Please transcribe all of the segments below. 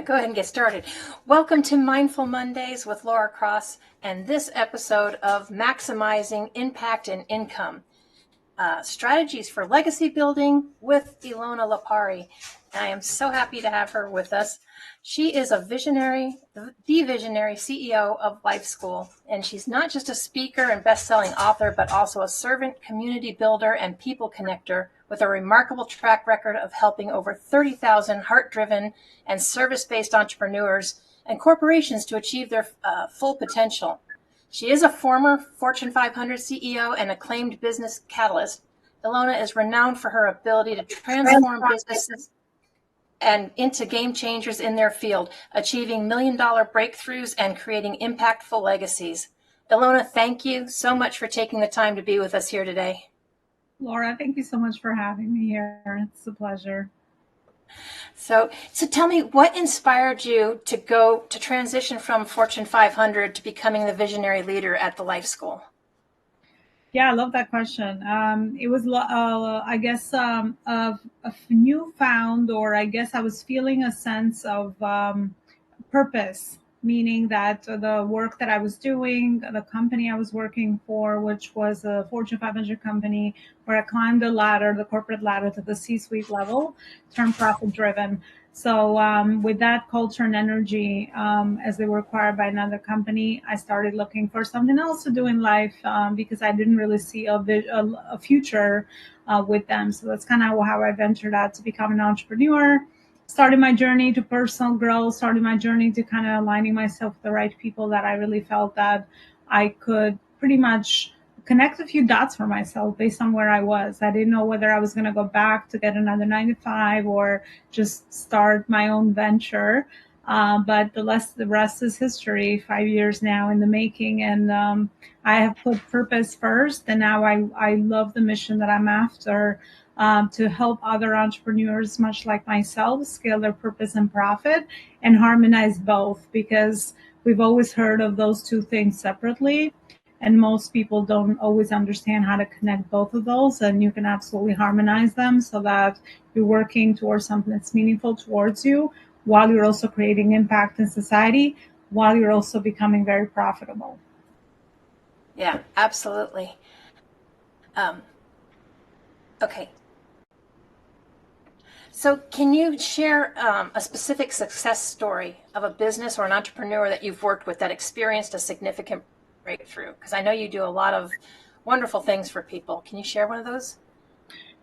go ahead and get started. Welcome to Mindful Mondays with Laura Cross and this episode of Maximizing Impact and Income, Strategies for Legacy Building with Elona Lopari. And I am so happy to have her with us. She is a visionary, the visionary CEO of Life School, and she's not just a speaker and best-selling author, but also a servant, community builder, and people connector with a remarkable track record of helping over 30,000 heart-driven and service-based entrepreneurs and corporations to achieve their full potential. She is a former Fortune 500 CEO and acclaimed business catalyst. Elona is renowned for her ability to transform businesses and into game changers in their field, achieving million-dollar breakthroughs and creating impactful legacies. Elona, thank you so much for taking the time to be with us here today. Laura, thank you so much for having me here. It's a pleasure. So tell me, what inspired you to transition from Fortune 500 to becoming the visionary leader at the Life School? Yeah, I love that question. It was, I guess, of a newfound, or I guess I was feeling a sense of purpose, meaning that the work that I was doing, the company I was working for, which was a Fortune 500 company, where I climbed the ladder, the corporate ladder to the C-suite level, turned profit-driven. So with that culture and energy, as they were acquired by another company, I started looking for something else to do in life because I didn't really see a future with them. So that's kind of how I ventured out to become an entrepreneur. Started my journey to personal growth, started my journey to kind of aligning myself with the right people that I really felt that I could pretty much connect a few dots for myself based on where I was. I didn't know whether I was going to go back to get another 9 to 5 or just start my own venture. But the rest is history. 5 years now in the making. And I have put purpose first. And now I love the mission that I'm after, to help other entrepreneurs, much like myself, scale their purpose and profit and harmonize both, because we've always heard of those two things separately. And most people don't always understand how to connect both of those, and you can absolutely harmonize them so that you're working towards something that's meaningful towards you, while you're also creating impact in society, while you're also becoming very profitable. Yeah, absolutely. Okay. So can you share a specific success story of a business or an entrepreneur that you've worked with that experienced a significant breakthrough? Because I know you do a lot of wonderful things for people. Can you share one of those?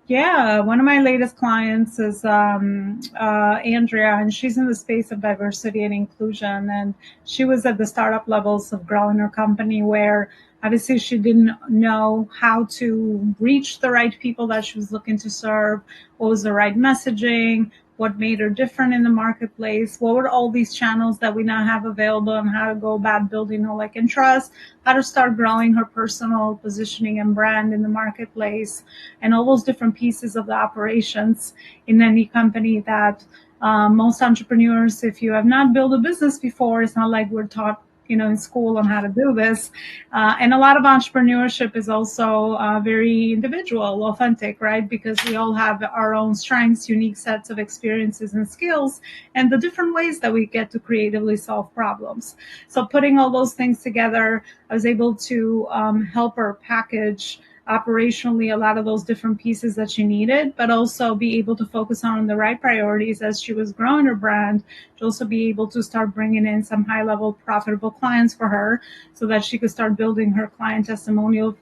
Yeah, one of my latest clients is Andrea, and she's in the space of diversity and inclusion. And she was at the startup levels of growing her company, where obviously she didn't know how to reach the right people that she was looking to serve, what was the right messaging, what made her different in the marketplace, what were all these channels that we now have available, and how to go about building know, like, and trust, how to start growing her personal positioning and brand in the marketplace, and all those different pieces of the operations in any company that most entrepreneurs, if you have not built a business before, it's not like we're taught in school on how to do this. And a lot of entrepreneurship is also very individual, authentic, right? Because we all have our own strengths, unique sets of experiences and skills, and the different ways that we get to creatively solve problems. So putting all those things together, I was able to help her package operationally a lot of those different pieces that she needed, but also be able to focus on the right priorities as she was growing her brand, to also be able to start bringing in some high-level profitable clients for her so that she could start building her client testimonial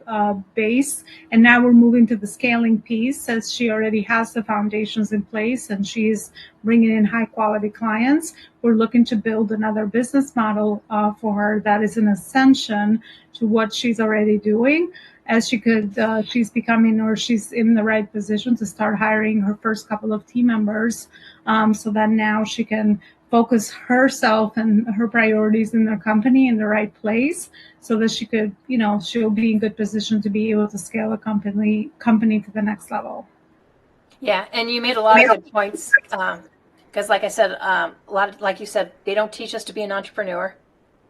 base. And now we're moving to the scaling piece, as she already has the foundations in place and she's bringing in high-quality clients. We're looking to build another business model for her that is an ascension to what she's already doing, as she's becoming, or she's in the right position to start hiring her first couple of team members, so that now she can focus herself and her priorities in their company in the right place, so that she could, she'll be in good position to be able to scale a company to the next level. Yeah, and you made a lot of good points, because like I said, like you said, they don't teach us to be an entrepreneur.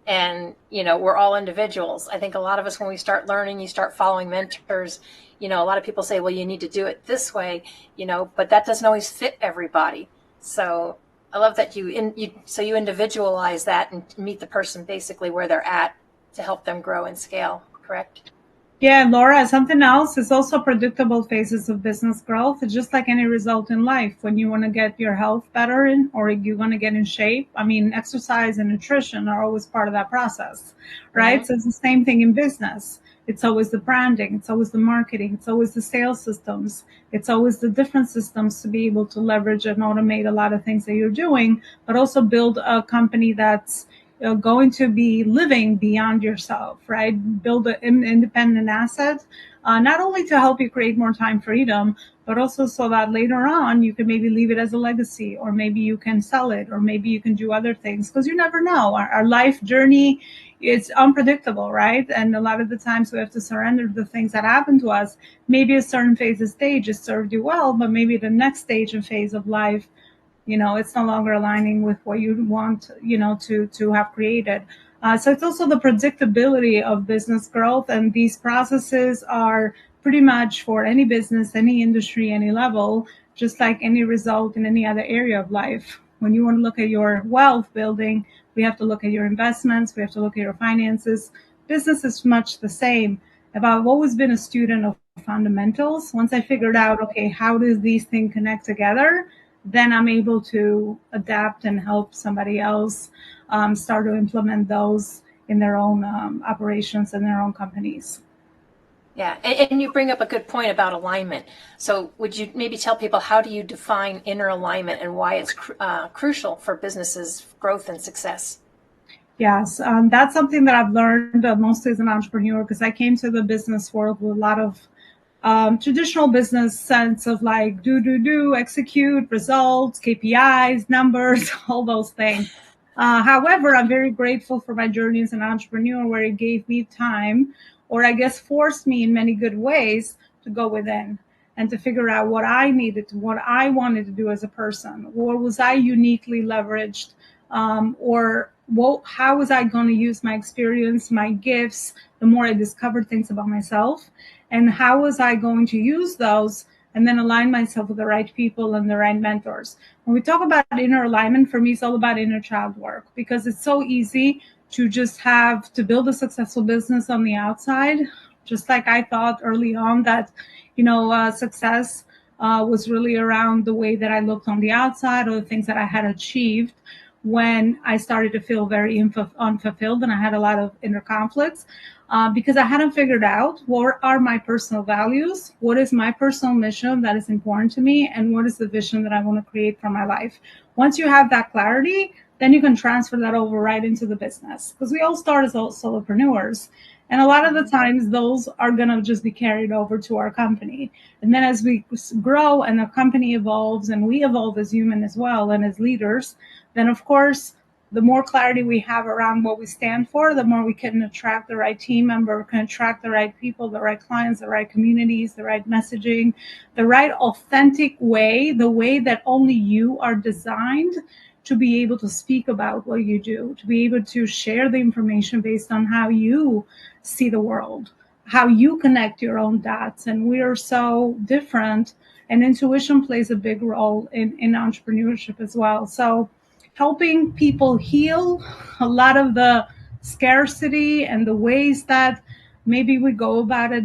And, we're all individuals. I think a lot of us, when we start learning, you start following mentors, a lot of people say, well, you need to do it this way, but that doesn't always fit everybody. So I love that you individualize that and meet the person basically where they're at to help them grow and scale, correct? Yeah, Laura, something else is also predictable phases of business growth. It's just like any result in life. When you want to get your health better in, or you want to get in shape, I mean, exercise and nutrition are always part of that process, right? Mm-hmm. So it's the same thing in business. It's always the branding, it's always the marketing, it's always the sales systems, it's always the different systems to be able to leverage and automate a lot of things that you're doing, but also build a company that's going to be living beyond yourself, right? Build an independent asset, not only to help you create more time freedom, but also so that later on you can maybe leave it as a legacy, or maybe you can sell it, or maybe you can do other things, because you never know. Our life journey is unpredictable, right? And a lot of the times we have to surrender the things that happen to us. Maybe a certain phase of stage has served you well, but maybe the next stage and phase of life, it's no longer aligning with what you want, to have created. So it's also the predictability of business growth, and these processes are pretty much for any business, any industry, any level, just like any result in any other area of life. When you want to look at your wealth building, we have to look at your investments, we have to look at your finances. Business is much the same. I've always been a student of fundamentals. Once I figured out, okay, how does these things connect together, then I'm able to adapt and help somebody else start to implement those in their own operations and their own companies. Yeah, and you bring up a good point about alignment. So would you maybe tell people, how do you define inner alignment and why it's crucial for businesses' growth and success? Yes, that's something that I've learned mostly as an entrepreneur, because I came to the business world with a lot of traditional business sense of like do, execute, results, KPIs, numbers, all those things. However, I'm very grateful for my journey as an entrepreneur, where it gave me time, or I guess forced me in many good ways, to go within and to figure out what I needed to, what I wanted to do as a person. Or was I uniquely leveraged? How was I going to use my experience, my gifts, the more I discovered things about myself? And how was I going to use those and then align myself with the right people and the right mentors? When we talk about inner alignment, for me, it's all about inner child work, because it's so easy to just have to build a successful business on the outside. Just like I thought early on that, success was really around the way that I looked on the outside, or the things that I had achieved, when I started to feel very unfulfilled, and I had a lot of inner conflicts. Because I hadn't figured out what are my personal values, what is my personal mission that is important to me, and what is the vision that I want to create for my life. Once you have that clarity, then you can transfer that over right into the business, because we all start as solopreneurs. And a lot of the times those are going to just be carried over to our company. And then as we grow and the company evolves and we evolve as human as well and as leaders, then of course, the more clarity we have around what we stand for, the more we can attract the right team member, can attract the right people, the right clients, the right communities, the right messaging, the right authentic way, the way that only you are designed to be able to speak about what you do, to be able to share the information based on how you see the world, how you connect your own dots. And we are so different, and intuition plays a big role in entrepreneurship as well. So helping people heal a lot of the scarcity and the ways that maybe we go about it,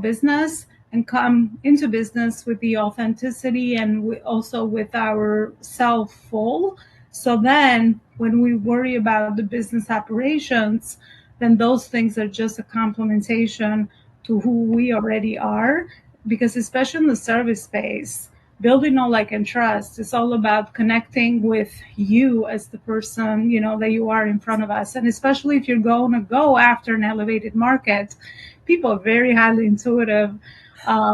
business, and come into business with the authenticity and also with our self full. So then when we worry about the business operations, then those things are just a complementation to who we already are. Because especially in the service space, building know, like, and trust is all about connecting with you as the person, that you are in front of us. And especially if you're going to go after an elevated market, people are very highly intuitive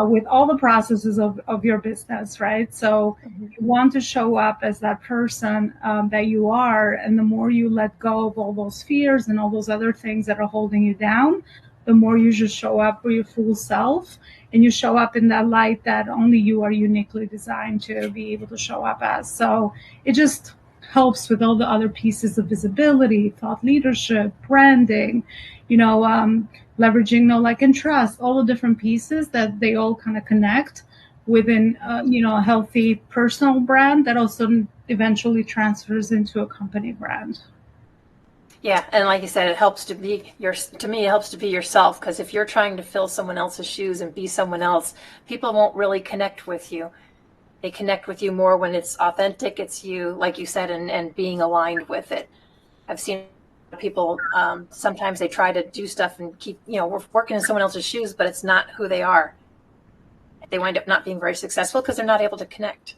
with all the processes of your business, right? So you want to show up as that person that you are. And the more you let go of all those fears and all those other things that are holding you down, the more you just show up for your full self, and you show up in that light that only you are uniquely designed to be able to show up as. So it just helps with all the other pieces of visibility, thought leadership, branding, leveraging know, like, and trust, all the different pieces that they all kind of connect within a healthy personal brand that also eventually transfers into a company brand. Yeah, and like you said, it helps to be to me, it helps to be yourself, because if you're trying to fill someone else's shoes and be someone else, people won't really connect with you. They connect with you more when it's authentic, it's you, like you said, and being aligned with it. I've seen people, sometimes they try to do stuff and keep, we're working in someone else's shoes, but it's not who they are. They wind up not being very successful because they're not able to connect.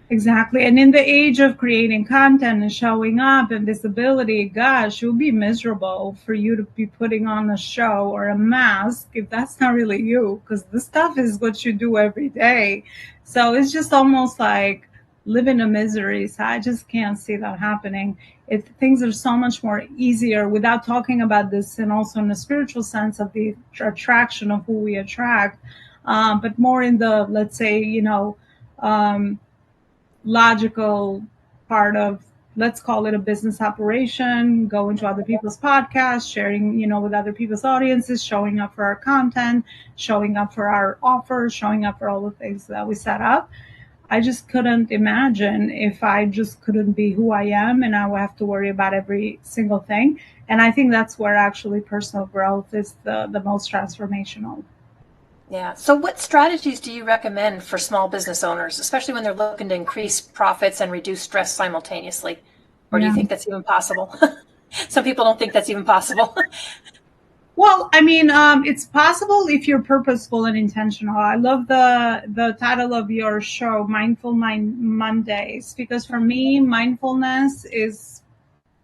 Exactly. And in the age of creating content and showing up and visibility, gosh, it would be miserable for you to be putting on a show or a mask if that's not really you, because this stuff is what you do every day. So it's just almost like living a misery. So I just can't see that happening. Things are so much more easier without talking about this, and also in the spiritual sense of the attraction of who we attract, but more in the, let's say, logical part of, let's call it a business operation, go into other people's podcasts, sharing, with other people's audiences, showing up for our content, showing up for our offers, showing up for all the things that we set up. I just couldn't imagine if I just couldn't be who I am and I would have to worry about every single thing. And I think that's where actually personal growth is the most transformational. Yeah. So what strategies do you recommend for small business owners, especially when they're looking to increase profits and reduce stress simultaneously? Or do you Yeah. think that's even possible? Some people don't think that's even possible. Well, I mean, it's possible if you're purposeful and intentional. I love the title of your show, Mindful Mind Mondays, because for me, mindfulness is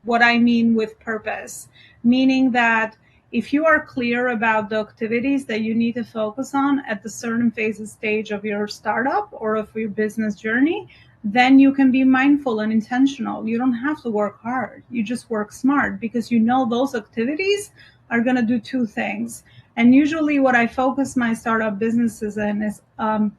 what I mean with purpose, meaning that if you are clear about the activities that you need to focus on at the certain phase and stage of your startup or of your business journey, then you can be mindful and intentional. You don't have to work hard. You just work smart, because you know those activities are going to do two things. And usually what I focus my startup businesses in is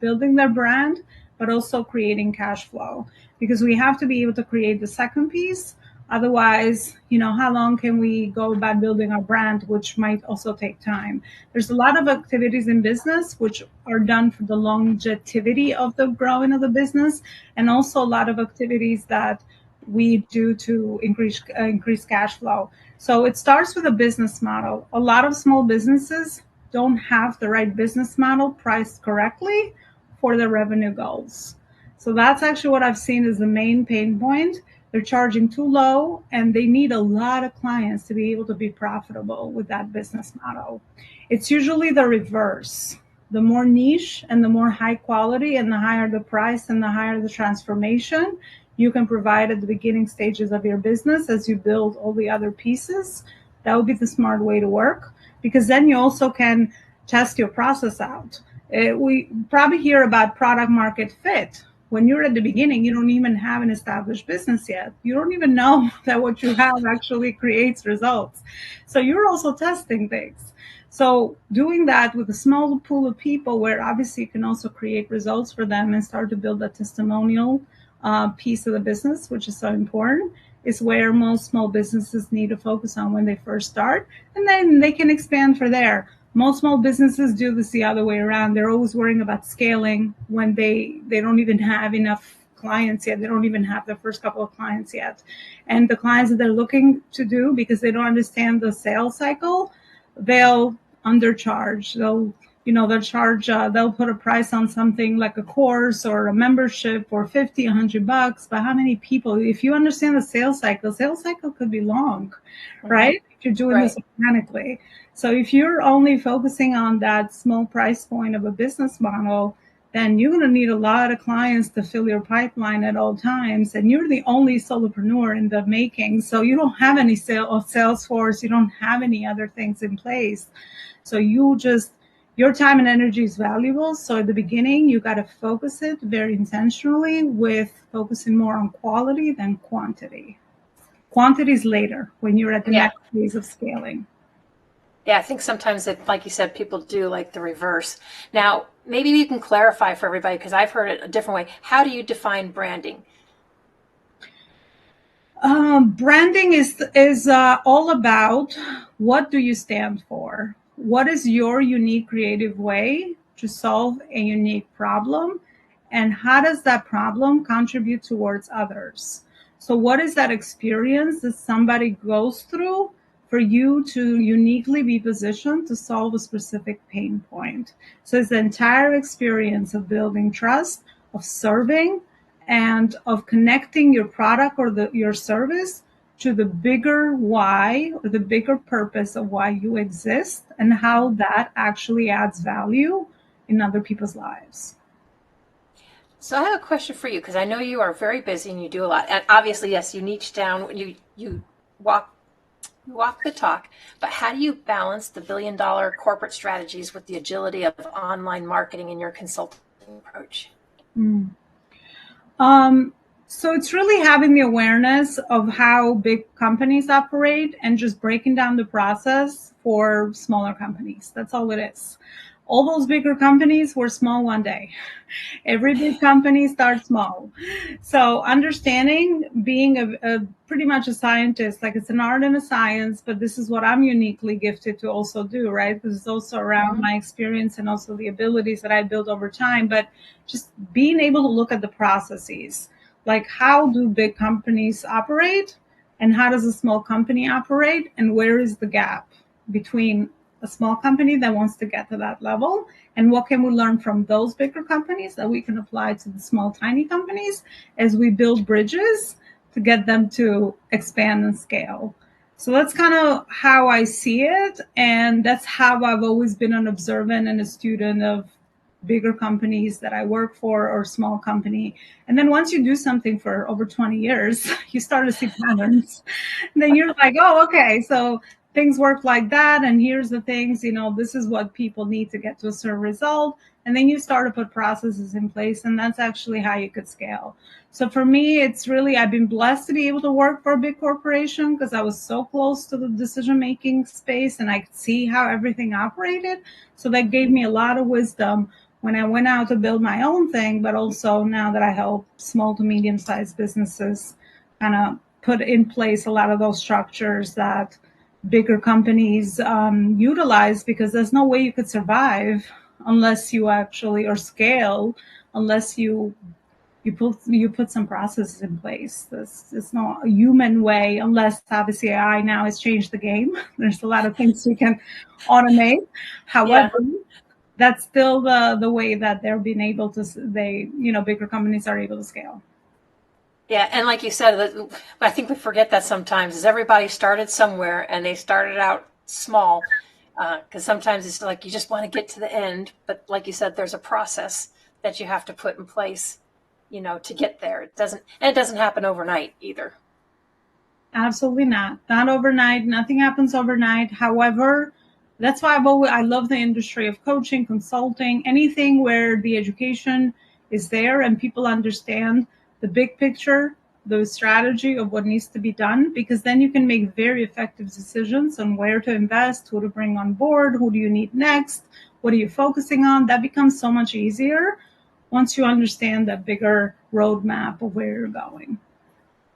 building their brand, but also creating cash flow, because we have to be able to create the second piece. Otherwise, how long can we go about building our brand, which might also take time? There's a lot of activities in business which are done for the longevity of the growing of the business, and also a lot of activities that we do to increase cash flow. So it starts with a business model. A lot of small businesses don't have the right business model priced correctly for their revenue goals. So that's actually what I've seen as the main pain point. They're charging too low, and they need a lot of clients to be able to be profitable with that business model. It's usually the reverse. The more niche and the more high quality and the higher the price and the higher the transformation you can provide at the beginning stages of your business as you build all the other pieces, that would be the smart way to work, because then you also can test your process out. We probably hear about product market fit. When you're at the beginning, you don't even have an established business yet. You don't even know that what you have actually creates results. So you're also testing things. So doing that with a small pool of people, where obviously you can also create results for them and start to build a testimonial piece of the business, which is so important, is where most small businesses need to focus on when they first start. And then they can expand from there. Most small businesses do this the other way around. They're always worrying about scaling when they don't even have enough clients yet. They don't even have their first couple of clients yet. And the clients that they're looking to do, because they don't understand the sales cycle, they'll undercharge. They'll put a price on something like a course or a membership for $50, $100. But how many people, if you understand the sales cycle could be long, right? If you're doing this organically. So if you're only focusing on that small price point of a business model, then you're going to need a lot of clients to fill your pipeline at all times. And you're the only solopreneur in the making. So you don't have any sales force. You don't have any other things in place. So your time and energy is valuable. So at the beginning, you got to focus it very intentionally with focusing more on quality than quantity. Quantity is later when you're at the next phase of scaling. Yeah, I think sometimes, like you said, people do like the reverse. Now, maybe you can clarify for everybody, because I've heard it a different way. How do you define branding? Branding is all about, what do you stand for? What is your unique creative way to solve a unique problem, and how does that problem contribute towards others? So what is that experience that somebody goes through for you to uniquely be positioned to solve a specific pain point? So it's the entire experience of building trust, of serving, and of connecting your product or your service to the bigger why or the bigger purpose of why you exist, and how that actually adds value in other people's lives. So I have a question for you, because I know you are very busy and you do a lot. And obviously, yes, you niche down, you walk the talk, but how do you balance the billion-dollar corporate strategies with the agility of online marketing in your consulting approach? So it's really having the awareness of how big companies operate and just breaking down the process for smaller companies. That's all it is. All those bigger companies were small one day. Every big company starts small. So understanding, being a pretty much a scientist, like it's an art and a science, but this is what I'm uniquely gifted to also do, right? This is also around my experience and also the abilities that I built over time, but just being able to look at the processes, like how do big companies operate and how does a small company operate, and where is the gap between a small company that wants to get to that level, and what can we learn from those bigger companies that we can apply to the small, tiny companies as we build bridges to get them to expand and scale. So that's kind of how I see it. And that's how I've always been an observant and a student of bigger companies that I work for or small company. And then once you do something for over 20 years, you start to see patterns. And then you're like, oh, okay, so things work like that. And here's the things, this is what people need to get to a certain result. And then you start to put processes in place, and that's actually how you could scale. So for me, it's really, I've been blessed to be able to work for a big corporation because I was so close to the decision-making space and I could see how everything operated. So that gave me a lot of wisdom when I went out to build my own thing, but also now that I help small to medium-sized businesses kind of put in place a lot of those structures that bigger companies utilize, because there's no way you could survive unless you actually, or scale, unless you put some processes in place. There's no human way, unless obviously AI now has changed the game. There's a lot of things we can automate. However, that's still the way that they're being able to, bigger companies are able to scale. Yeah, and like you said, I think we forget that sometimes, is everybody started somewhere and they started out small, because sometimes it's like you just want to get to the end, but like you said, there's a process that you have to put in place, to get there. It doesn't happen overnight either. Absolutely not. Not overnight. Nothing happens overnight. However, that's why I love the industry of coaching, consulting, anything where the education is there and people understand the big picture, the strategy of what needs to be done, because then you can make very effective decisions on where to invest, who to bring on board, who do you need next, what are you focusing on. That becomes so much easier once you understand that bigger roadmap of where you're going.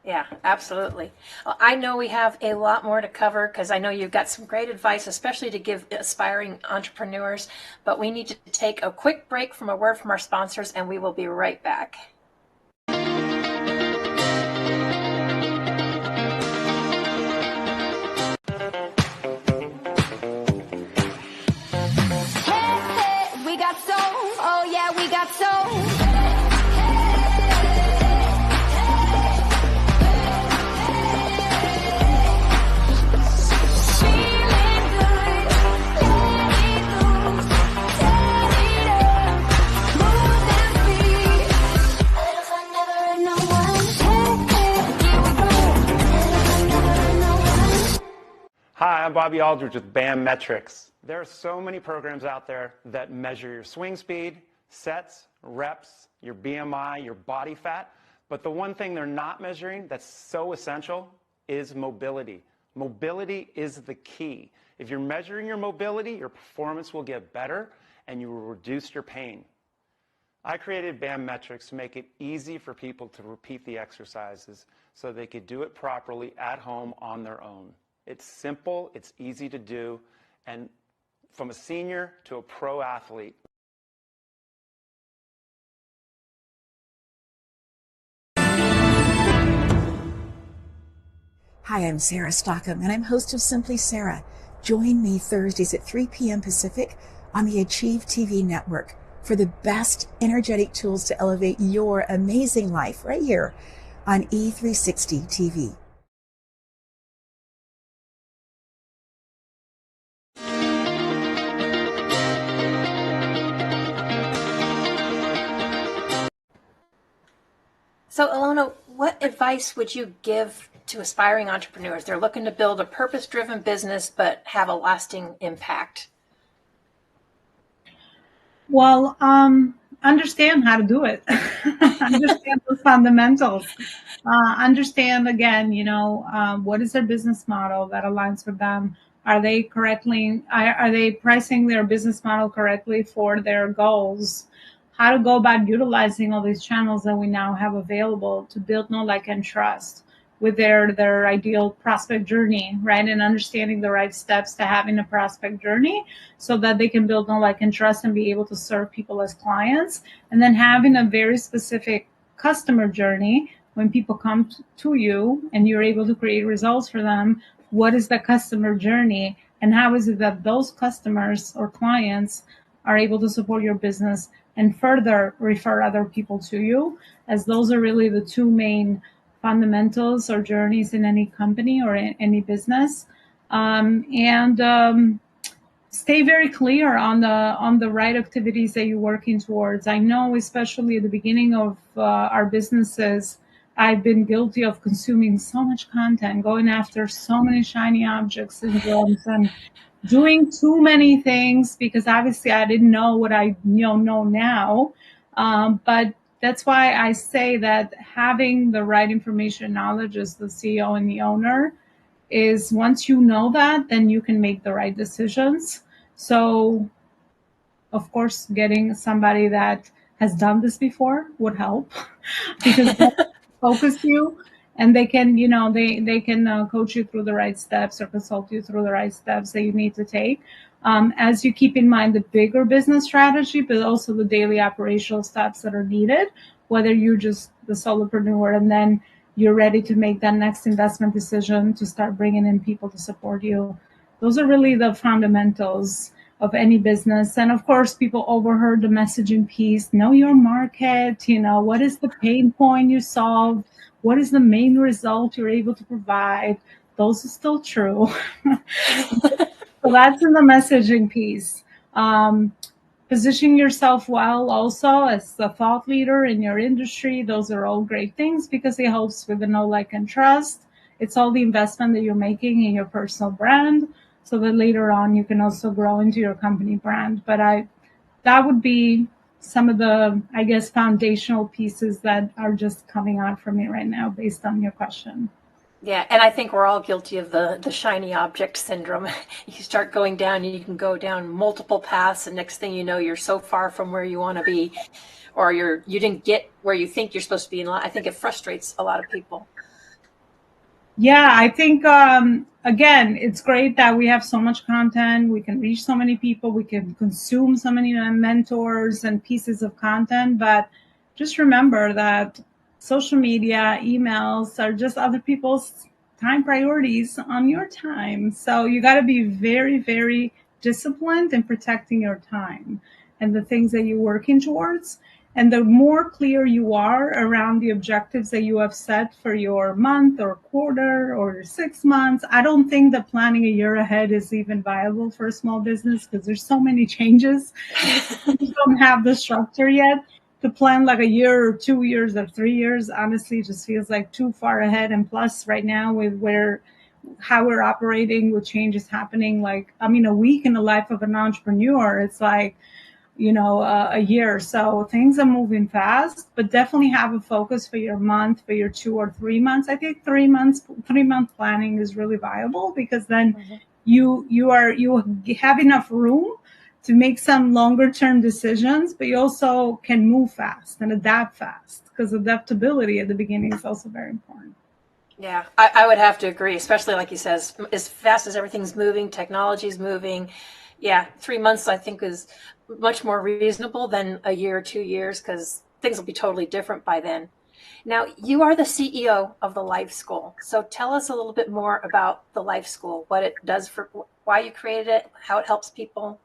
Yeah, absolutely. Well, I know we have a lot more to cover because I know you've got some great advice, especially to give aspiring entrepreneurs, but we need to take a quick break from a word from our sponsors, and we will be right back. We got soul, oh yeah, we got soul. Hi, I'm Bobby Aldridge with BAM Metrics. There are so many programs out there that measure your swing speed, sets, reps, your BMI, your body fat, but the one thing they're not measuring that's so essential is mobility. Mobility is the key. If you're measuring your mobility, your performance will get better and you will reduce your pain. I created BAM Metrics to make it easy for people to repeat the exercises so they could do it properly at home on their own. It's simple, it's easy to do, and from a senior to a pro athlete, Hi, I'm Sarah Stockham, and I'm host of Simply Sarah. Join me Thursdays at 3 p.m. Pacific on the Achieve TV network for the best energetic tools to elevate your amazing life right here on E360 TV. So, Elona, what advice would you give to aspiring entrepreneurs? They're looking to build a purpose-driven business but have a lasting impact. Well, understand how to do it. Understand the fundamentals. Understand again, what is their business model that aligns with them? Are they pricing their business model correctly for their goals? How to go about utilizing all these channels that we now have available to build know, like, and trust with their ideal prospect journey, right? And understanding the right steps to having a prospect journey so that they can build know, like, and trust and be able to serve people as clients. And then having a very specific customer journey when people come to you and you're able to create results for them. What is the customer journey, and how is it that those customers or clients are able to support your business and further refer other people to you, as those are really the two main fundamentals or journeys in any company or in any business. And stay very clear on the right activities that you're working towards. I know, especially at the beginning of our businesses, I've been guilty of consuming so much content, going after so many shiny objects syndromes, and doing too many things because obviously I didn't know what I know now. But that's why I say that having the right information knowledge as the CEO and the owner is, once you know that, then you can make the right decisions. So, of course, getting somebody that has done this before would help because they focus you, and they can, they can coach you through the right steps or consult you through the right steps that you need to take. As you keep in mind the bigger business strategy, but also the daily operational steps that are needed, whether you're just the solopreneur and then you're ready to make that next investment decision to start bringing in people to support you. Those are really the fundamentals of any business. And of course, people overheard the messaging piece. Know your market. What is the pain point you solve? What is the main result you're able to provide? Those are still true. So that's in the messaging piece. Positioning yourself well also as a thought leader in your industry. Those are all great things because it helps with the know, like, and trust. It's all the investment that you're making in your personal brand so that later on you can also grow into your company brand. But that would be some of the, I guess, foundational pieces that are just coming out for me right now based on your question. Yeah, and I think we're all guilty of the shiny object syndrome. You start going down, and you can go down multiple paths, and next thing you know, you're so far from where you want to be, or you didn't get where you think you're supposed to be in life. I think it frustrates a lot of people. Yeah, I think, again, it's great that we have so much content. We can reach so many people. We can consume so many mentors and pieces of content. But just remember that social media, emails are just other people's time priorities on your time. So you got to be very, very disciplined in protecting your time and the things that you're working towards. And the more clear you are around the objectives that you have set for your month or quarter or 6 months, I don't think that planning a year ahead is even viable for a small business because there's so many changes. You don't have the structure yet. To plan like a year or 2 years or 3 years, honestly, just feels like too far ahead. And plus, right now with how we're operating with changes happening, like, a week in the life of an entrepreneur, it's like, a year. So things are moving fast, but definitely have a focus for your month, for your 2 or 3 months. I think 3 month planning is really viable because then you have enough room to make some longer term decisions, but you also can move fast and adapt fast because adaptability at the beginning is also very important. Yeah, I would have to agree, especially like you says, as fast as everything's moving, technology's moving. Yeah, 3 months I think is much more reasonable than a year or 2 years because things will be totally different by then. Now, you are the CEO of the Life School. So tell us a little bit more about the Life School, what it does for, why you created it, how it helps people.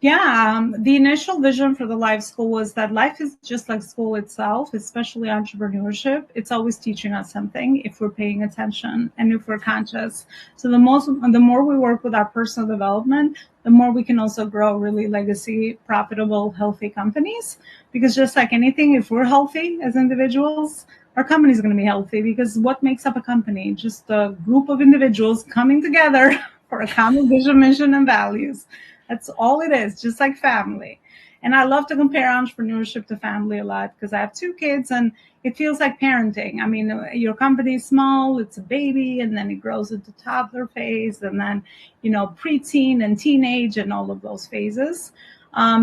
Yeah, the initial vision for the Life School was that life is just like school itself, especially entrepreneurship. It's always teaching us something if we're paying attention and if we're conscious. So the more we work with our personal development, the more we can also grow really legacy, profitable, healthy companies. Because just like anything, if we're healthy as individuals, our company is going to be healthy. Because what makes up a company? Just a group of individuals coming together for a common vision, mission, and values. That's all it is, just like family. And I love to compare entrepreneurship to family a lot because I have 2 kids and it feels like parenting. I mean, your company is small, it's a baby, and then it grows into toddler phase, and then, preteen and teenage and all of those phases.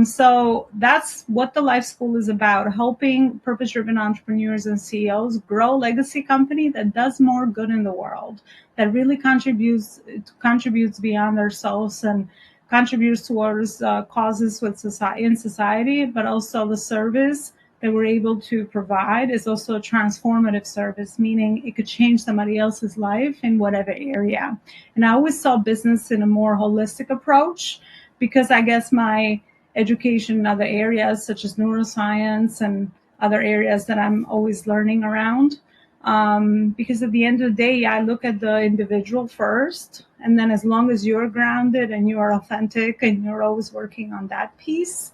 So that's what the Life School is about, helping purpose-driven entrepreneurs and CEOs grow a legacy company that does more good in the world, that really contributes beyond themselves and contributes towards causes in society, but also the service that we're able to provide is also a transformative service, meaning it could change somebody else's life in whatever area. And I always saw business in a more holistic approach because I guess my education in other areas such as neuroscience and other areas that I'm always learning around. Because at the end of the day, I look at the individual first. And then as long as you're grounded and you are authentic and you're always working on that piece,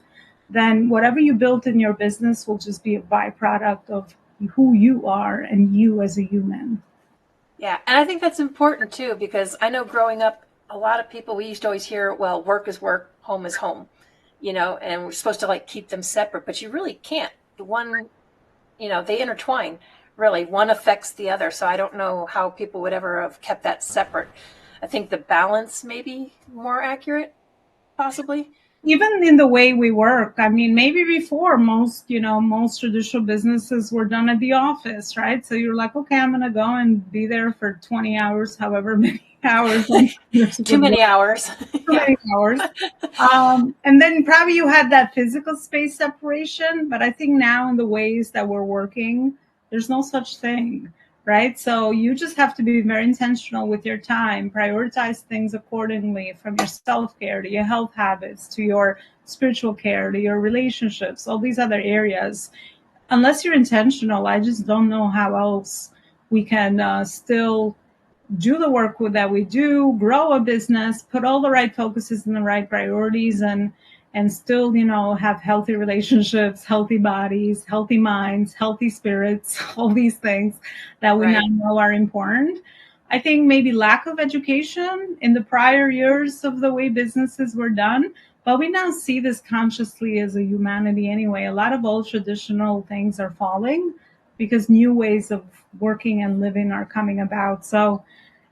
then whatever you built in your business will just be a byproduct of who you are and you as a human. Yeah, and I think that's important too, because I know growing up, a lot of people, we used to always hear, well, work is work, home is home, and we're supposed to keep them separate, but you really can't. The one, they intertwine. Really, one affects the other. So I don't know how people would ever have kept that separate. I think the balance may be more accurate, possibly. Even in the way we work, I mean, maybe before most traditional businesses were done at the office, right? So you're like, okay, I'm going to go and be there for 20 hours, however many hours. Too many hours. Too many hours. And then probably you had that physical space separation. But I think now in the ways that we're working, there's no such thing, right? So you just have to be very intentional with your time, prioritize things accordingly, from your self-care to your health habits, to your spiritual care, to your relationships, all these other areas. Unless you're intentional, I just don't know how else we can still do the work that we do, grow a business, put all the right focuses and the right priorities, and still, have healthy relationships, healthy bodies, healthy minds, healthy spirits, all these things that we now know are important. I think maybe lack of education in the prior years of the way businesses were done, but we now see this consciously as a humanity anyway. A lot of old traditional things are falling because new ways of working and living are coming about. So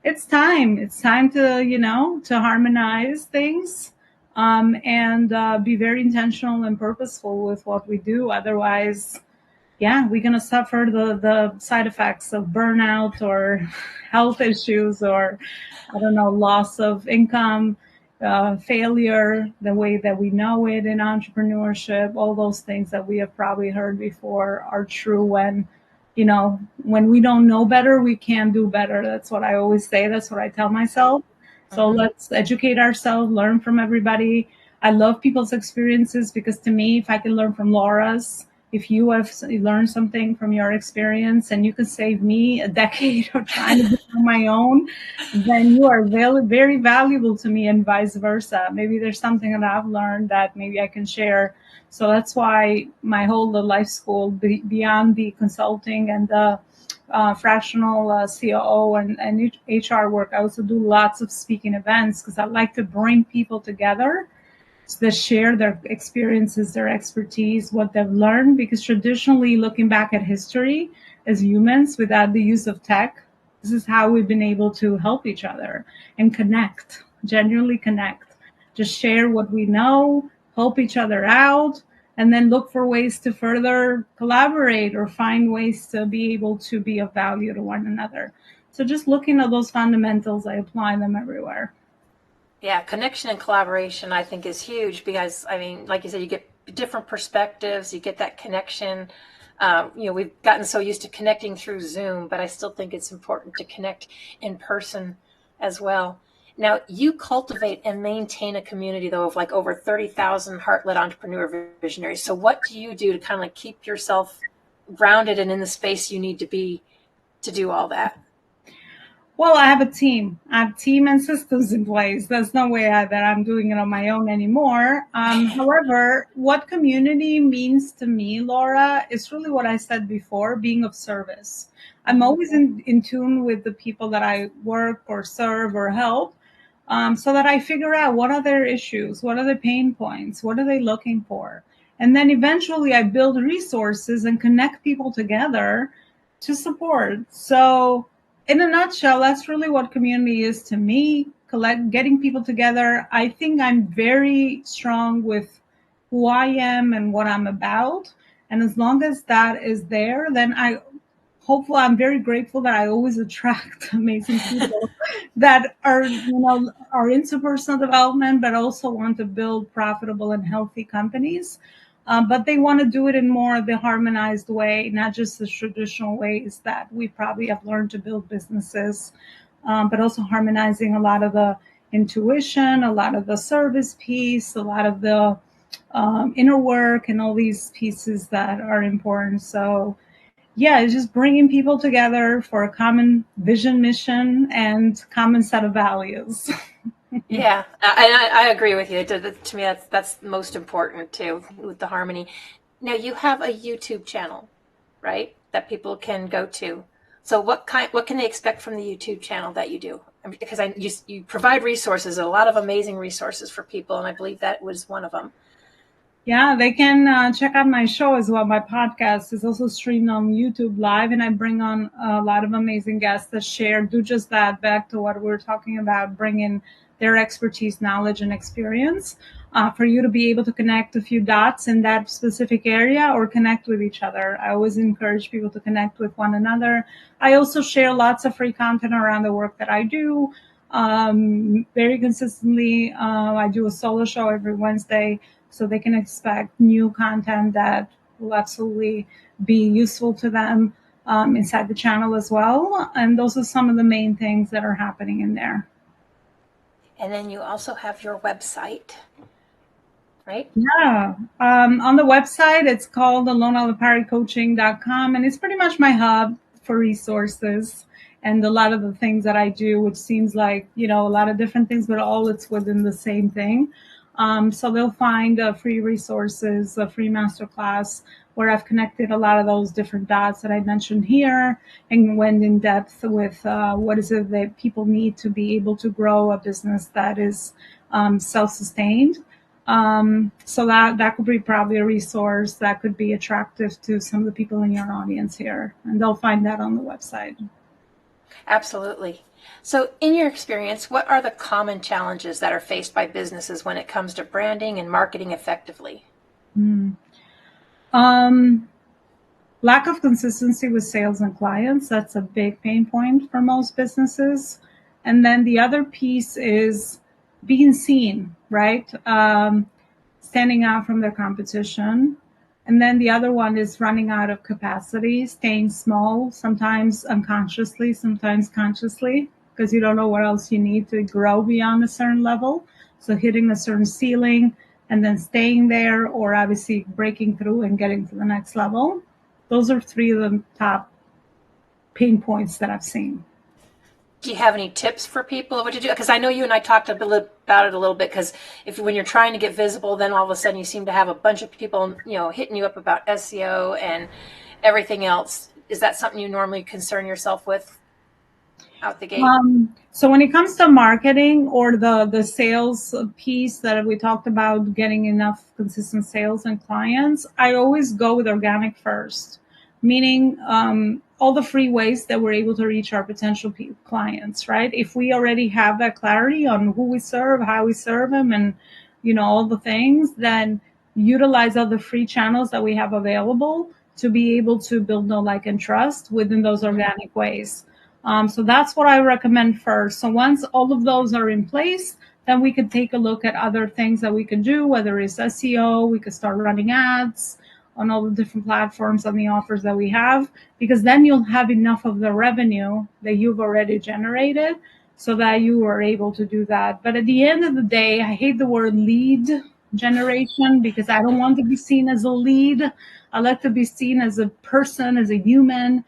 it's time to harmonize things, and be very intentional and purposeful with what we do. Otherwise, we're going to suffer the side effects of burnout or health issues, or I don't know, loss of income, failure, the way that we know it in entrepreneurship. All those things that we have probably heard before are true when we don't know better, we can do better. That's what I always say. That's what I tell myself. So let's educate ourselves, learn from everybody. I love people's experiences because to me, if I can learn from Laura's, if you have learned something from your experience and you can save me a decade of trying to do it on my own, then you are very, very valuable to me, and vice versa. Maybe there's something that I've learned that maybe I can share. So that's why my whole Life School, beyond the consulting and the fractional COO and HR work, I also do lots of speaking events because I like to bring people together to share their experiences, their expertise, what they've learned. Because traditionally, looking back at history as humans without the use of tech, this is how we've been able to help each other and connect, genuinely connect, just share what we know, help each other out, and then look for ways to further collaborate or find ways to be able to be of value to one another. So just looking at those fundamentals, I apply them everywhere. Yeah, connection and collaboration, I think, is huge because, I mean, like you said, you get different perspectives, you get that connection. We've gotten so used to connecting through Zoom, but I still think it's important to connect in person as well. Now, you cultivate and maintain a community, though, of like over 30,000 heart-led entrepreneur visionaries. So what do you do to kind of like keep yourself grounded and in the space you need to be to do all that? Well, I have a team. I have team and systems in place. There's no way that I'm doing it on my own anymore. However, what community means to me, Laura, is really what I said before, being of service. I'm always in tune with the people that I work or serve or help, so that I figure out what are their issues, what are their pain points, what are they looking for. And then eventually I build resources and connect people together to support. So in a nutshell, that's really what community is to me. Getting people together. I think I'm very strong with who I am and what I'm about. And as long as that is there, then I'm very grateful that I always attract amazing people that are into personal development, but also want to build profitable and healthy companies. But they want to do it in more of the harmonized way, not just the traditional ways that we probably have learned to build businesses, but also harmonizing a lot of the intuition, a lot of the service piece, a lot of the inner work, and all these pieces that are important. So, yeah, it's just bringing people together for a common vision, mission, and common set of values. Yeah, I agree with you. To me, that's most important too, with the harmony. Now, you have a YouTube channel, right, that people can go to. So what can they expect from the YouTube channel that you do? I mean, because you provide resources, a lot of amazing resources for people, and I believe that was one of them. Yeah, they can check out my show as well. My podcast is also streamed on YouTube Live, and I bring on a lot of amazing guests that do just that, back to what we were talking about, bring in their expertise, knowledge, and experience for you to be able to connect a few dots in that specific area or connect with each other. I always encourage people to connect with one another. I also share lots of free content around the work that I do. Very consistently, I do a solo show every Wednesday, so they can expect new content that will absolutely be useful to them inside the channel as well. And those are some of the main things that are happening in there. And then you also have your website, right? Yeah. On the website, it's called elonaloparicoaching.com, and it's pretty much my hub for resources and a lot of the things that I do, which seems like, a lot of different things, but all it's within the same thing. So they'll find free resources, a free masterclass where I've connected a lot of those different dots that I mentioned here and went in depth with what is it that people need to be able to grow a business that is self-sustained. So that could be probably a resource that could be attractive to some of the people in your audience here, and they'll find that on the website. Absolutely. So in your experience, what are the common challenges that are faced by businesses when it comes to branding and marketing effectively? Lack of consistency with sales and clients. That's a big pain point for most businesses. And then the other piece is being seen, right? Standing out from their competition. And then the other one is running out of capacity, staying small, sometimes unconsciously, sometimes consciously, because you don't know what else you need to grow beyond a certain level. So hitting a certain ceiling and then staying there, or obviously breaking through and getting to the next level. Those are three of the top pain points that I've seen. Do you have any tips for people of what to do? Because I know you and I talked about it a little bit, because when you're trying to get visible, then all of a sudden you seem to have a bunch of people, hitting you up about SEO and everything else. Is that something you normally concern yourself with out the gate? So when it comes to marketing or the sales piece that we talked about, getting enough consistent sales and clients, I always go with organic first, meaning all the free ways that we're able to reach our potential clients, right? If we already have that clarity on who we serve, how we serve them, and all the things, then utilize all the free channels that we have available to be able to build know, like, and trust within those organic ways. So that's what I recommend first. So once all of those are in place, then we could take a look at other things that we could do, whether it's SEO, we could start running ads, on all the different platforms and the offers that we have, because then you'll have enough of the revenue that you've already generated so that you are able to do that. But at the end of the day, I hate the word lead generation because I don't want to be seen as a lead. I like to be seen as a person, as a human.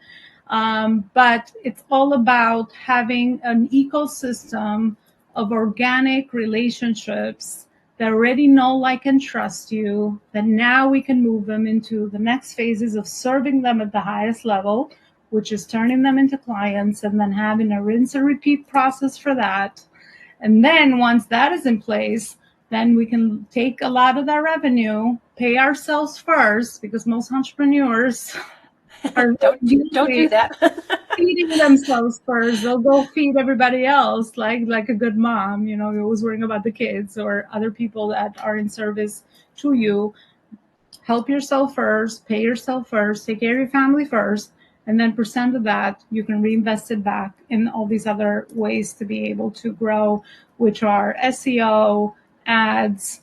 But it's all about having an ecosystem of organic relationships that already know, like, and trust you, that now we can move them into the next phases of serving them at the highest level, which is turning them into clients and then having a rinse and repeat process for that. And then once that is in place, then we can take a lot of that revenue, pay ourselves first, because most entrepreneurs are don't do that. feeding themselves first. They'll go feed everybody else, like a good mom. You know, you're always worrying about the kids or other people that are in service to you. Help yourself first, pay yourself first, take care of your family first, and then percent of that you can reinvest it back in all these other ways to be able to grow, which are SEO, ads,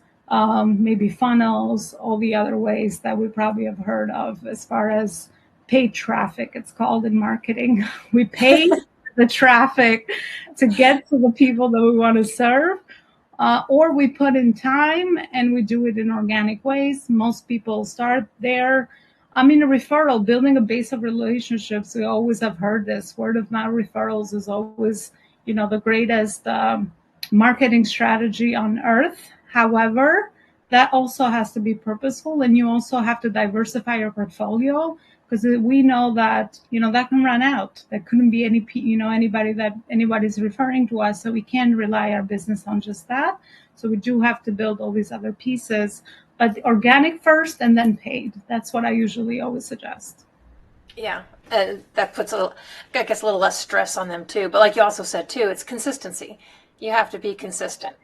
maybe funnels, all the other ways that we probably have heard of as far as paid traffic, it's called in marketing. We pay the traffic to get to the people that we want to serve, or we put in time and we do it in organic ways. Most people start there. I mean, a referral, building a base of relationships, we always have heard this. Word of mouth referrals is always, the greatest marketing strategy on earth. However, that also has to be purposeful, and you also have to diversify your portfolio, because we know that, that can run out. There couldn't be anybody that anybody's referring to us. So we can't rely our business on just that. So we do have to build all these other pieces, but organic first and then paid. That's what I usually always suggest. Yeah. And that puts a little less stress on them too. But like you also said too, it's consistency. You have to be consistent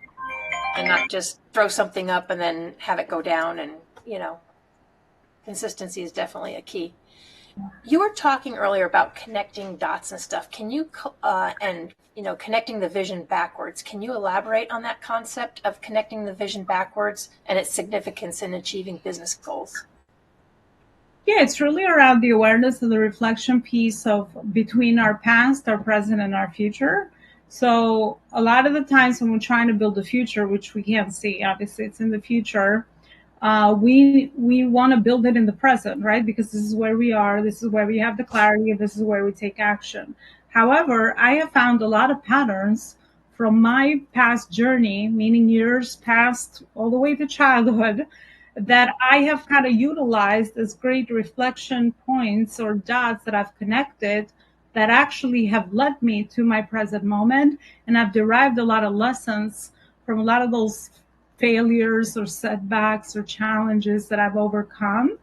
and not just throw something up and then have it go down. And, consistency is definitely a key. You were talking earlier about connecting dots and stuff. Can you, connecting the vision backwards. Can you elaborate on that concept of connecting the vision backwards and its significance in achieving business goals? Yeah, it's really around the awareness of the reflection piece of between our past, our present, and our future. So a lot of the times when we're trying to build a future, which we can't see, obviously it's in the future, we want to build it in the present, right? Because this is where we are, this is where we have the clarity, and this is where we take action. However, I have found a lot of patterns from my past journey, meaning years past all the way to childhood, that I have kind of utilized as great reflection points or dots that I've connected that actually have led me to my present moment. And I've derived a lot of lessons from a lot of those failures or setbacks or challenges that I've overcome,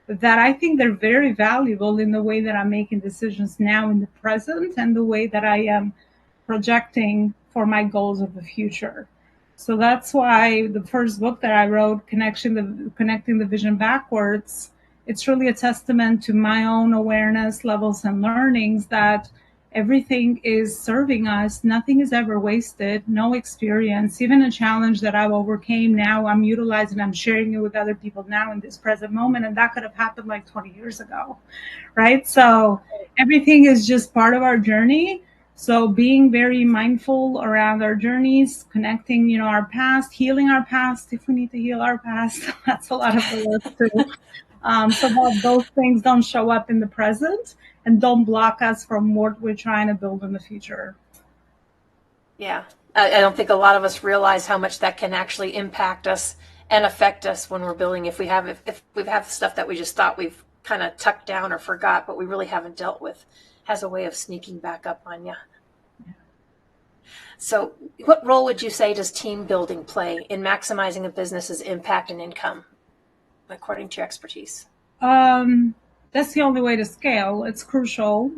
that I think they're very valuable in the way that I'm making decisions now in the present and the way that I am projecting for my goals of the future. So that's why the first book that I wrote, Connecting the Vision Backwards, it's really a testament to my own awareness levels and learnings that everything is serving us. Nothing is ever wasted. No experience, even a challenge that I've overcame now, I'm utilizing, I'm sharing it with other people now in this present moment. And that could have happened like 20 years ago, right? So everything is just part of our journey. So being very mindful around our journeys, connecting, our past, healing our past, if we need to heal our past, that's a lot of the work too. So that those things don't show up in the present and don't block us from what we're trying to build in the future. Yeah. I don't think a lot of us realize how much that can actually impact us and affect us when we're building. If we have stuff that we just thought we've kind of tucked down or forgot, but we really haven't dealt with, has a way of sneaking back up on you. Yeah. So what role would you say does team building play in maximizing a business's impact and income, according to your expertise? That's the only way to scale. It's crucial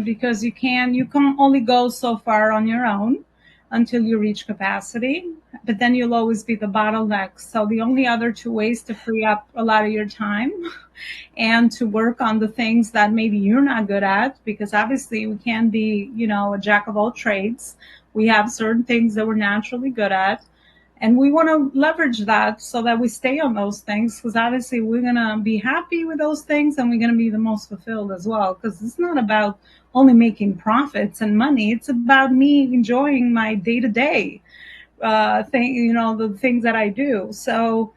because you can only go so far on your own until you reach capacity, but then you'll always be the bottleneck. So the only other two ways to free up a lot of your time and to work on the things that maybe you're not good at, because obviously we can't be, a jack of all trades. We have certain things that we're naturally good at. And we want to leverage that so that we stay on those things, because obviously we're going to be happy with those things and we're going to be the most fulfilled as well. Because it's not about only making profits and money. It's about me enjoying my day-to-day thing, the things that I do. So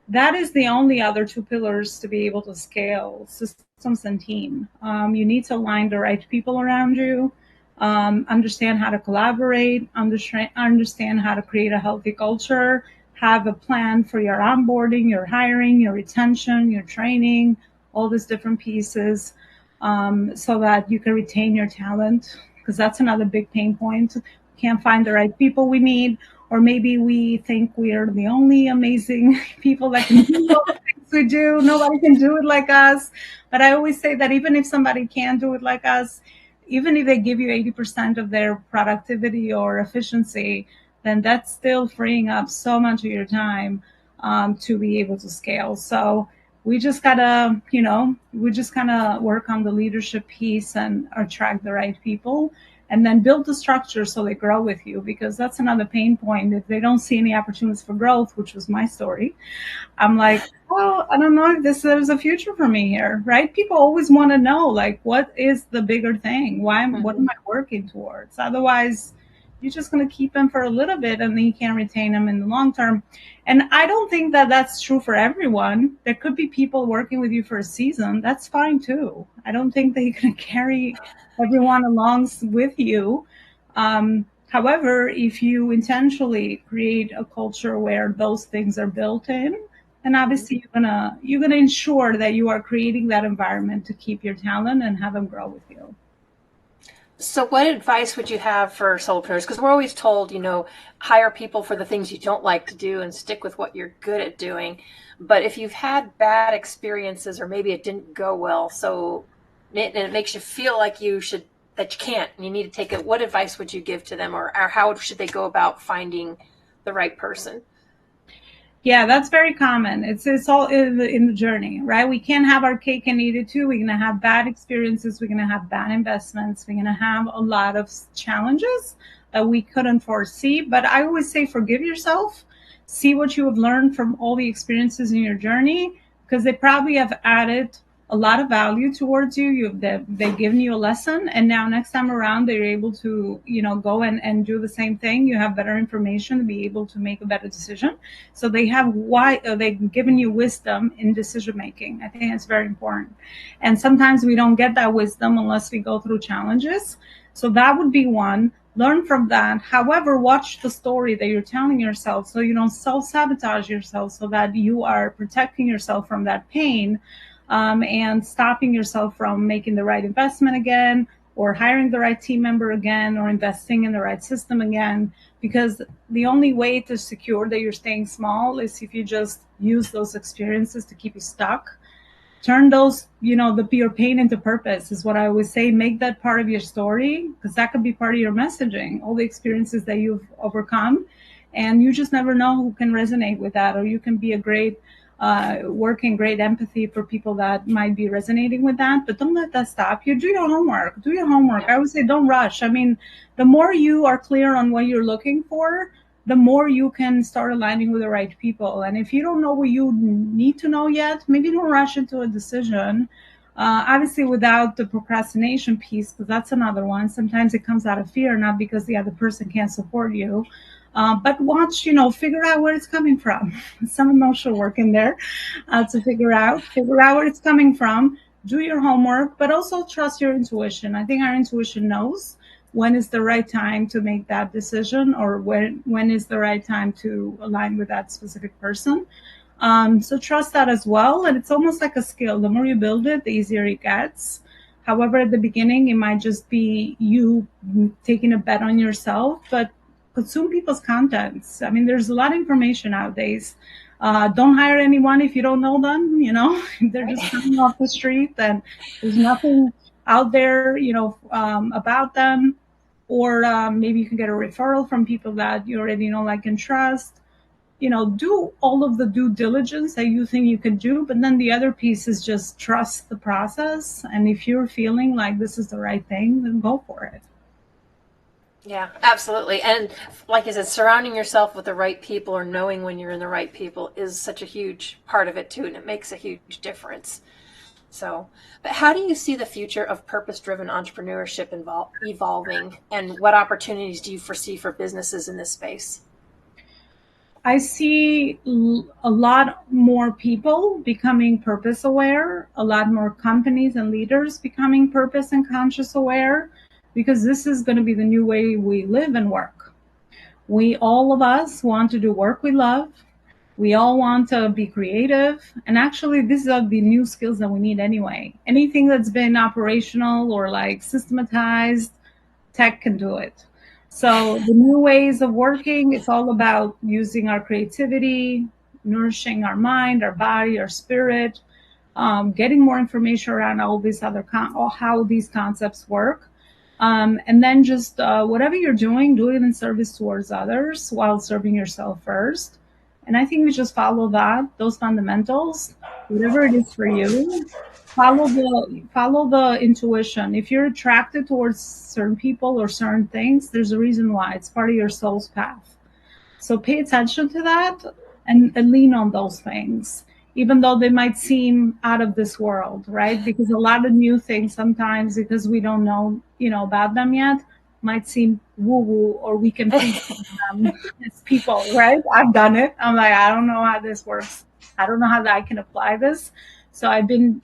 that is the only other two pillars to be able to scale: systems and team. You need to align the right people around you, understand how to collaborate, understand how to create a healthy culture, have a plan for your onboarding, your hiring, your retention, your training, all these different pieces, so that you can retain your talent, because that's another big pain point. We can't find the right people we need, or maybe we think we are the only amazing people that can do all the things we do. Nobody can do it like us. But I always say that even if somebody can do it like us, even if they give you 80% of their productivity or efficiency, then that's still freeing up so much of your time to be able to scale. So we just gotta, work on the leadership piece and attract the right people, and then build the structure so they grow with you, because that's another pain point. If they don't see any opportunities for growth, which was my story, I'm like, well, I don't know if there's a future for me here, right? People always want to know, like, what is the bigger thing? What am I working towards? Otherwise, you're just going to keep them for a little bit and then you can't retain them in the long term. And I don't think that that's true for everyone. There could be people working with you for a season. That's fine too. I don't think that you're going to carry everyone along with you. However, if you intentionally create a culture where those things are built in, then obviously you're gonna ensure that you are creating that environment to keep your talent and have them grow with you. So what advice would you have for solopreneurs? Because we're always told, hire people for the things you don't like to do and stick with what you're good at doing. But if you've had bad experiences, or maybe it didn't go well, and it makes you feel like you can't, and you need to take it, what advice would you give to them, or how should they go about finding the right person? Yeah, that's very common. It's all in the journey, right? We can't have our cake and eat it too. We're going to have bad experiences. We're going to have bad investments. We're going to have a lot of challenges that we couldn't foresee. But I always say, forgive yourself. See what you have learned from all the experiences in your journey, because they probably have added a lot of value towards you. They've given you a lesson, and now next time around they're able to go and do the same thing. You have better information to be able to make a better decision. So they've given you wisdom in decision making. I think it's very important, and sometimes we don't get that wisdom unless we go through challenges. So that would be one. Learn from that. However, watch the story that you're telling yourself, so you don't self-sabotage yourself, so that you are protecting yourself from that pain, and stopping yourself from making the right investment again, or hiring the right team member again, or investing in the right system again. Because the only way to secure that you're staying small is if you just use those experiences to keep you stuck. Turn those, your pain into purpose is what I always say. Make that part of your story, because that could be part of your messaging, all the experiences that you've overcome. And you just never know who can resonate with that, or you can be a great working great empathy for people that might be resonating with that. But don't let that stop you. Do your homework. I would say don't rush. I mean, the more you are clear on what you're looking for, the more you can start aligning with the right people. And if you don't know what you need to know yet, maybe don't rush into a decision. Obviously, without the procrastination piece, because that's another one. Sometimes it comes out of fear, not because the other person can't support you. But watch, figure out where it's coming from. Some emotional work in there to figure out where it's coming from. Do your homework, but also trust your intuition. I think our intuition knows when is the right time to make that decision, or when is the right time to align with that specific person. So trust that as well. And it's almost like a skill. The more you build it, the easier it gets. However, at the beginning, it might just be you taking a bet on yourself, but consume people's contents. I mean, there's a lot of information nowadays. Don't hire anyone if you don't know them. They're just coming off the street, and there's nothing out there, about them. Or maybe you can get a referral from people that you already know, like, and trust. Do all of the due diligence that you think you can do, but then the other piece is just trust the process. And if you're feeling like this is the right thing, then go for it. Yeah, absolutely. And like I said, surrounding yourself with the right people or knowing when you're in the right people is such a huge part of it too, and it makes a huge difference. So, but how do you see the future of purpose-driven entrepreneurship evolving, and what opportunities do you foresee for businesses in this space? I see a lot more people becoming purpose aware, a lot more companies and leaders becoming purpose and conscious aware, because this is going to be the new way we live and work. We, all of us, want to do work we love. We all want to be creative. And actually, these are the new skills that we need anyway. Anything that's been operational or like systematized, tech can do it. So the new ways of working, it's all about using our creativity, nourishing our mind, our body, our spirit, getting more information around all these other how these concepts work. And then just whatever you're doing, do it in service towards others while serving yourself first. And I think we just follow those fundamentals, whatever it is for you. Follow the intuition. If you're attracted towards certain people or certain things, there's a reason why. It's part of your soul's path. So pay attention to that and lean on those things, even though they might seem out of this world, right? Because a lot of new things sometimes, because we don't know, about them yet, might seem woo-woo, or we can preach them as people, right? I've done it. I'm like, I don't know how this works. I don't know how I can apply this. So I've been,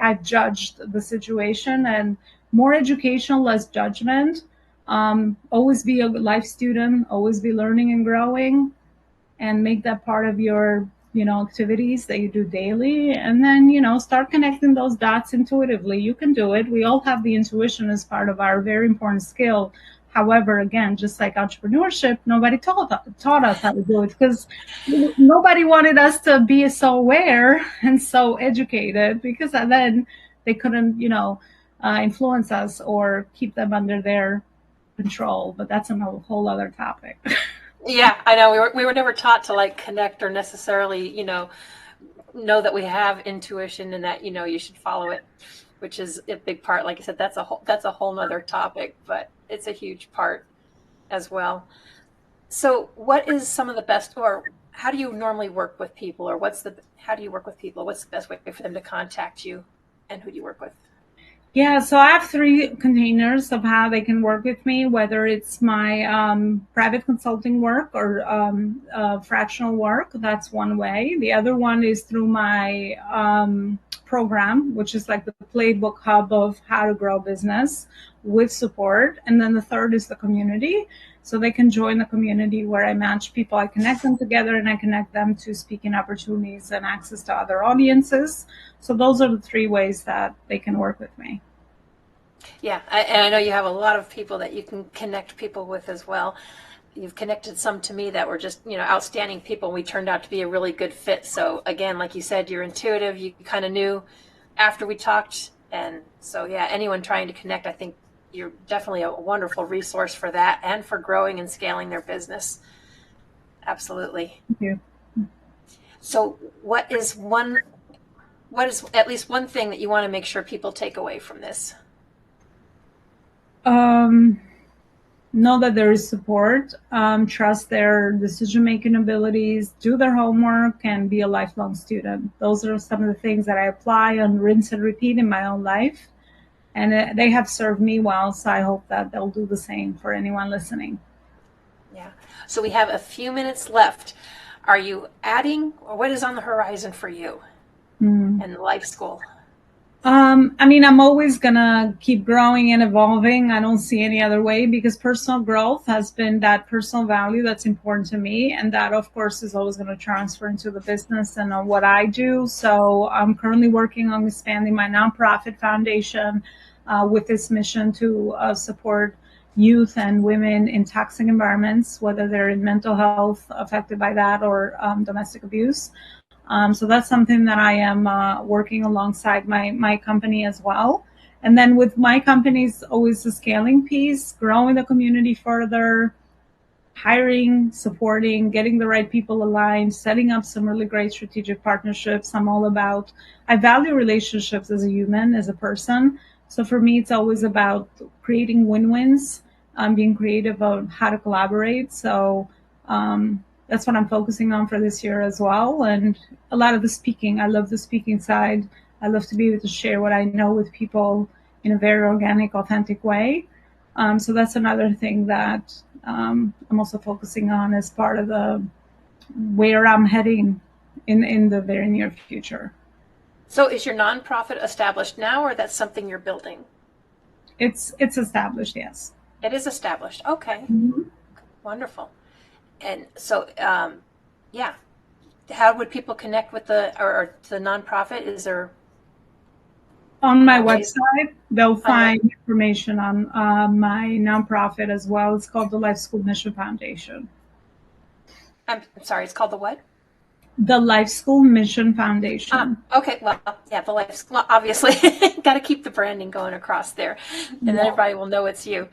I've judged the situation, and more education, less judgment. Always be a life student, always be learning and growing, and make that part of your, activities that you do daily. And then, start connecting those dots intuitively. You can do it. We all have the intuition as part of our very important skill. However, again, just like entrepreneurship, nobody taught us how to do it, because nobody wanted us to be so aware and so educated, because then they couldn't, influence us or keep them under their control. But that's a whole other topic. Yeah, I know. We were never taught to like connect or necessarily, know that we have intuition and that, you should follow it, which is a big part. Like I said, that's a whole nother topic, but it's a huge part as well. So what is some of the best, or how do you normally work with people, or how do you work with people? What's the best way for them to contact you, and who do you work with? Yeah, so I have 3 containers of how they can work with me, whether it's my private consulting work or fractional work. That's one way. The other one is through my program, which is like the playbook hub of how to grow business with support. And then the third is the community. So they can join the community where I match people. I connect them together, and I connect them to speaking opportunities and access to other audiences. So those are the 3 ways that they can work with me. Yeah, and I know you have a lot of people that you can connect people with as well. You've connected some to me that were just, outstanding people. We turned out to be a really good fit. So again, like you said, you're intuitive. You kind of knew after we talked. And so, yeah, anyone trying to connect, I think you're definitely a wonderful resource for that and for growing and scaling their business. Absolutely. Thank you. So what is at least one thing that you want to make sure people take away from this? Know that there is support, trust their decision-making abilities, do their homework, and be a lifelong student. Those are some of the things that I apply and rinse and repeat in my own life. And they have served me well, so I hope that they'll do the same for anyone listening. Yeah. So we have a few minutes left. Are you adding, or what is on the horizon for you and life school? I'm always gonna keep growing and evolving. I don't see any other way, because personal growth has been that personal value that's important to me, and that of course is always going to transfer into the business and on what I do. So I'm currently working on expanding my nonprofit foundation with this mission to support youth and women in toxic environments, whether they're in mental health affected by that or domestic abuse. So that's something that I am working alongside my company as well. And then with my company's always the scaling piece, growing the community further, hiring, supporting, getting the right people aligned, setting up some really great strategic partnerships. I value relationships as a human, as a person. So for me, it's always about creating win-wins being creative on how to collaborate. So that's what I'm focusing on for this year as well. And a lot of the speaking. I love the speaking side. I love to be able to share what I know with people in a very organic, authentic way. So that's another thing that I'm also focusing on as part of the where I'm heading in the very near future. So is your nonprofit established now, or that's something you're building? It's established, yes. It is established. Okay. Mm-hmm. Wonderful. And so, yeah, how would people connect with the nonprofit? Is there On my ways? website, they'll find information on my nonprofit as well. It's called the Life School Mission Foundation. I'm sorry, it's called the what? The Life School Mission Foundation. Okay, well, yeah, the Life School, obviously. Got to keep the branding going across there, and then everybody will know it's you.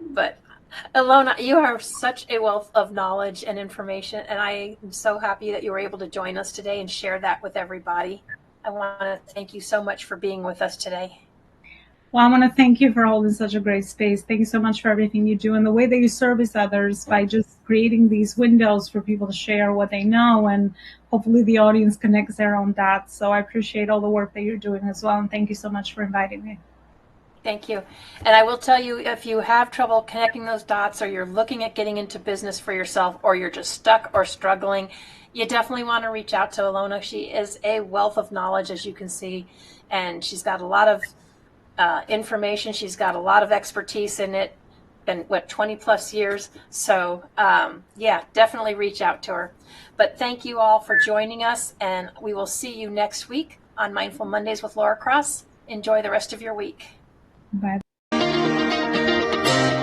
But Elona, you are such a wealth of knowledge and information, and I am so happy that you were able to join us today and share that with everybody. I want to thank you so much for being with us today. Well, I want to thank you for holding such a great space. Thank you so much for everything you do and the way that you service others by just creating these windows for people to share what they know, and hopefully the audience connects their own dots. So I appreciate all the work that you're doing as well, and thank you so much for inviting me. Thank you. And I will tell you, if you have trouble connecting those dots, or you're looking at getting into business for yourself, or you're just stuck or struggling, you definitely want to reach out to Elona. She is a wealth of knowledge, as you can see, and she's got a lot of information. She's got a lot of expertise in it, been 20 plus years. So yeah, definitely reach out to her. But thank you all for joining us, and we will see you next week on Mindful Mondays with Laura Cross. Enjoy the rest of your week. Bye.